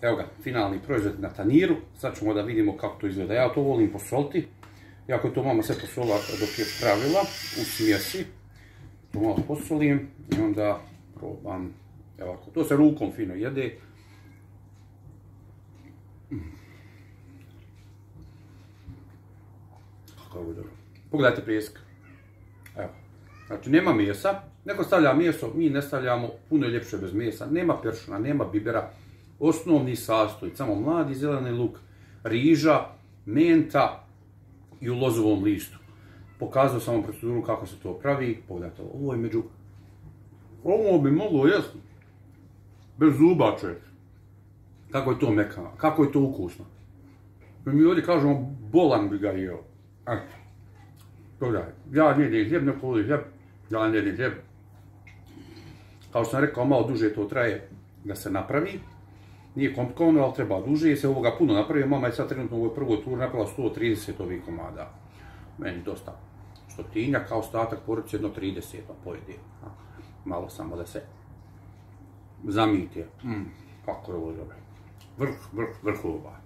Evo ga, finalni proizvod na tanjiru. Sad ćemo da vidimo kako to izgleda. Ja to volim posoliti. Iako je to mama sve posolila dok je pravila u smjesi. To malo posolim i onda probam. Evo ovako, to se rukom fino jede. Kako je dobro. Pogledajte pljesak. Evo. Znači nema mesa. Neko stavlja meso, mi ne stavljamo, puno je ljepše bez mesa. Nema peršuna, nema bibera. Osnovni sastojci, samo mladi zeleni luk, riža, menta i u lozovom listu. Pokazao sam vam proceduru kako se to pravi. Pogledajte, ovo je među... Ovo bi moglo jesti bez zuba, čovjek. Kako je to mekano, kako je to ukusno. Mi ovdje kažemo, bolan bi ga jeo. Eto. Pogledaj, ja ne jedem hljeb, neko voli hljeb, ja ne jedem hljeb. Kao što sam rekao, malo duže to traje da se napravi. Nije komplikovano, ali treba duže, jer se ovoga puno napravi. Mama je sad trenutno u ovoj prvoj turi napravila 130 ovih komada. Meni dosta stotinja, kao ostatak porodice jedno 30 pojede. Malo samo da se zamijete. Kako je ovo dobro. Vrhova.